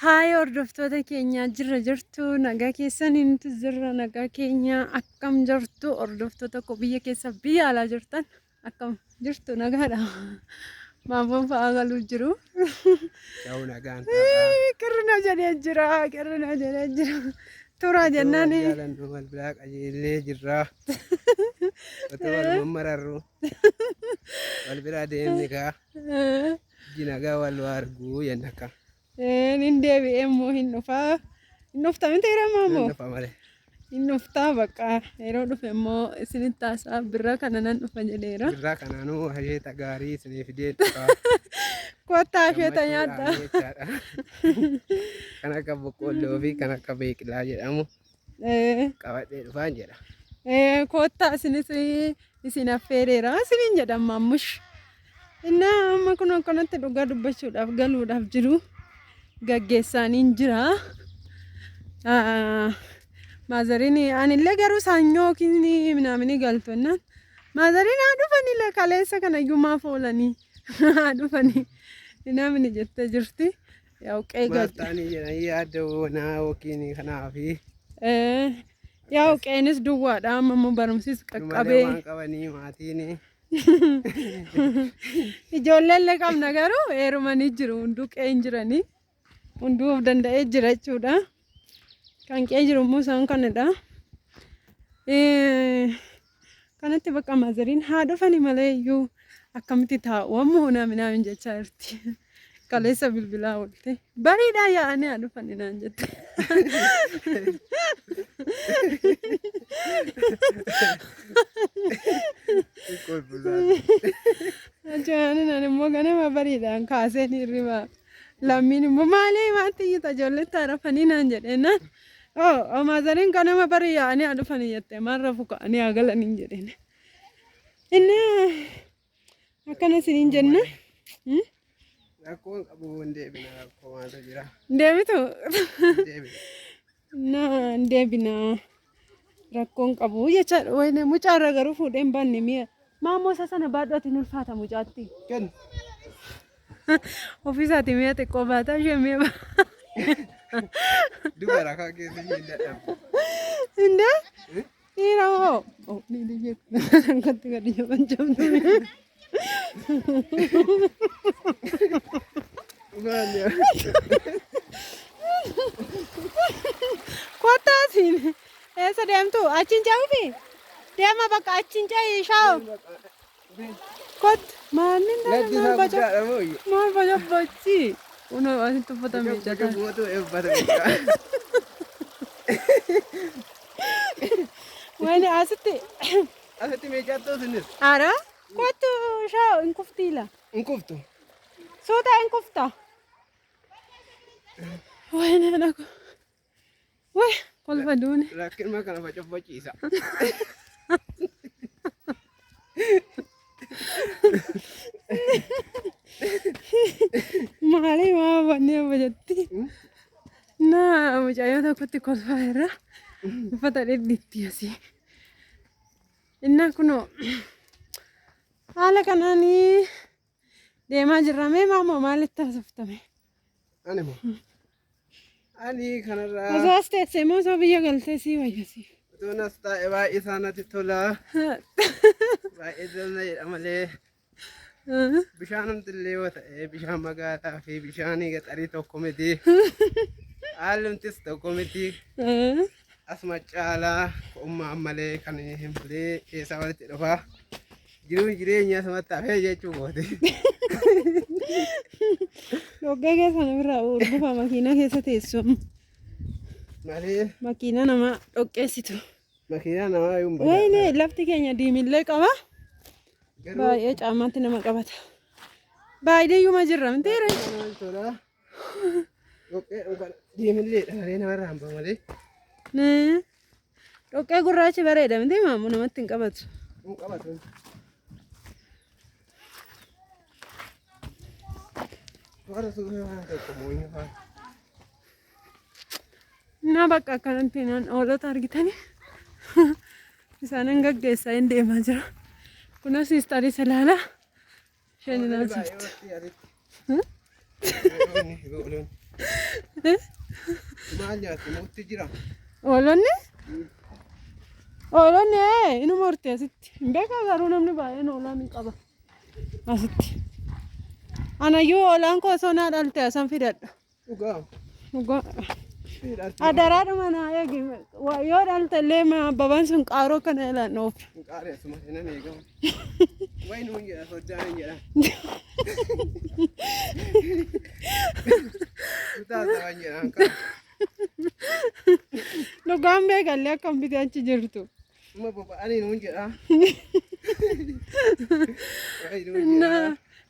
Haay hordoftoota keenya jirra jirtu nagaa keessaniin nuti jirra nagaa keenya akkam jirtu hordoftoota ko biyya keessa biyya alaa jirtan akkam jirtu nagaadha. Maamoon fa'aa galuu jiru. Yaa'u nagaan Qirrina jedhee jira Tura jennaan. jaalannu wal biraa qajeellee jirra. Otoo wal mammararru wal biraa deemni kaa nagaa wal arguu yenna akka. Hin deebi'ee immoo hin dhufta miti hiramaa immoo. Dhufa malee. Hin dhuftaa bakka yeroo dhufe immoo isinitti taasaa birraa kana nan dhufa jedheera. Birraa kanaanuu asheeta gaarii isinii fidee dhufa. Kottaa asheeta nyaadha. Kan akka boqqolloo fi kan akka beeqilaa jedhamu qabadhee dhufaan jedha. Kottaa isin affeereera isiniin jedhama ammush. Innaa amma kun akkanatti dhugaa dubbachuudhaaf galuudhaaf jiru. Gaggeessaaniin jira. Maazariin anillee garuu saanyoo minamini galtonnaan. Maazariin haa dhufanii kaleessa kana iyyumaaf oolanii haa dhufanii minamini jettee jirti. Yaa'uqee Maataanii jedhanii yaadda naa yookiin kanaafi. Yaa'uqeenis duwwaadha amma immoo barumsis qaqqabee. Waan qabanii maatiin. Ijoollee qabna garuu heerumanii jiru hunduu qeen jiranii. Hunduu of danda'ee jira jechuudha. Kan qee jiru immoo isaan kanadha. Kanatti bakka maazariin haa dhufani malee iyyuu akkamitti taa'u ammoo minaamin jechaa jirti. Kaleessa bilbilaa oolte. Bariidhaa yaa'anii haa dhufani naan jette. Ajaa'iba naan immoo ganama bariidhaan kaasee ni hirriba. Lammiin immoo maalee maatti iyyuu ijoolletti haa dhufanii naan jedheenaan. Maazariin ganama barii yaa'anii haa dhufanii jette marra fuka'anii haa galanii jedheen. Inni akkana isiniin jenna. Rakkoon qabu hin deebina rakkoo maaltu jira. Deebitu. Deebina. Deebina rakkoon qabu jechaadha. Wayne mucaarra garuu fuudheen banne mi'a. Maammoo isa sana baadhootiin ulfaata mucaatti. Kennu. Ofiisaati mi'a xiqqoo baataa ishee mi'a. Dubara kaa keessa isheen dadhabde. Indee? Dhiira hoo? Ni diyyee kanatti gadi jaban jamtu. Kottaasiin eessa deemtu? Achiin ce'uufi? Deema bakka achiin ce'ii shaa'u. Kot maalin Laddisaa guddaadha moo iyyuu? maal bajabbachi? Unoo asitti uffata miiccatan. Buutuu eebbata. Wayne asitti. Asitti meeqaattuu sinis? Ara? Kottu shaa'u hin kuftiila. Hin kuftu. Suuta hin kufta. Wayne dhaqu. Way kolfa duune. Rakkinuma kana facoffachiisa. Maali maa bannee bajatti. Naa mucaayoo tokkotti kolfaa irra uffata dhidhiitti asii. Innaa kunoo haala kanaanii deemaa jirra. Mee maamoo maalitti haasoftame? Ani moo? Ani kanarraa. Osoo as teessee moo osoo biyya galtee sii wayyasii? Utuun as taa'e baay'ee isaanatti tola. Baay'ee tola jedha malee. Bishaan humtillee yoo ta'e bishaan magaalaa fi bishaan gaxarii tokko miti. Haalumtis tokko miti. Asuma caalaa ummaan malee kan hin bulee keessa walitti dhufaa. Jiruun jireenya asumatti hafee jechuu goote. Dhoggee keessa namirraa dhufa makiinaa keessa teessumu. Malee Makiina nama dhoqqeessitu. makiinaa namaa yoo hin Wayne lafti keenya diimillee qaba. Baay'ee caammaatti nama qabata. Baay'eeyyuma jirra miteera. tola. Diimillee dhagaree namarraa hamba malee. Dhoqqee gurraachi bareeda miti maamu namatti hin qabatu. Hin qabatu. Warra suuqii waan tokko mooyyaa fa'aa. Naa bakka akkanatti naan hoolota argitanii isaanin gaggeessaa hin deemaa jira. Kunis istaarii salaala isheen hin haasoftu. Maal nyaatti mootti jira. Oolonni? Oolonni inuma hortee asitti. Hin beekaa garuu namni baay'een oolaan ni qaba. Asitti. Anayyuu oolaan koo osoo naa dhalte asan fidadha. Dhugaa. Dhugaa. Adaraadhuma naa eegi. Yoo dhalte illee abbabaan sun qaaroo kana ilaan oofi. Qaareessuma nan eegama. Wayi nuun jedha soddaan hin jedha. Utaasaa jedhaan qaba. Dhugaan beekallee akkam bitee achi jirtu. Amma boba'anii nuun jedha.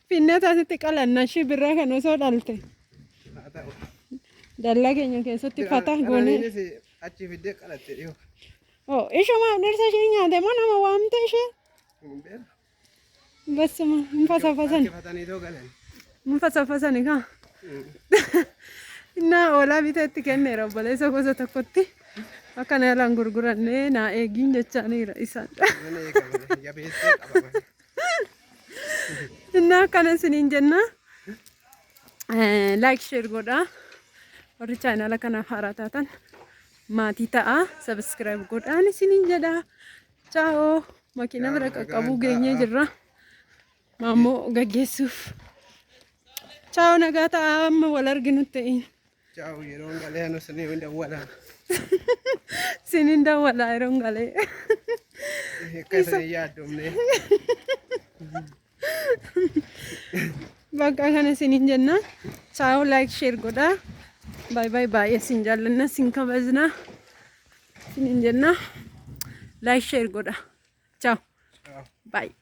Finnet asitti qalanna shibirraa kan osoo dhalte. Haa ta'u. Dallaa keenya keessatti fataa goone. Achi fiddee qalatte dhiyoo. Oh, ishumaaf dhirsa ishee nyaate moo nama waamte ishee? Hin beeku. Basuma hin fasafasan. Fatanii too galan. Hin fasafasani kaa. Innaa oolaa bitee itti kenneera obboleessa gosa tokkotti. Akkana yaalaan gurgurannee naa eegiin jechaaniira isaan. Mana eegama jabeessee qabama. Innaa akkana isiniin jenna. Like share godhaa. Warri chaanala kanaaf haaraa taatan maatii ta'a. Subscribe godhaan isiniin jedha. Ciao. Makiina bira qaqqabuu geenyee jirra. Maammoo gaggeessuuf. Ciao nagaa ta'a amma wal arginu ta'in. Ciao yeroon galee anu sinii hunda walaa. Sinin dawwala yeroon galee. Akkasii yaaddomne. Bakka kana isiniin jenna. Ciao like share godhaa. Bye bye bye sin jaallanna sin kabajna. Isiniin jenna. Like share godhaa. Ciao. Bye.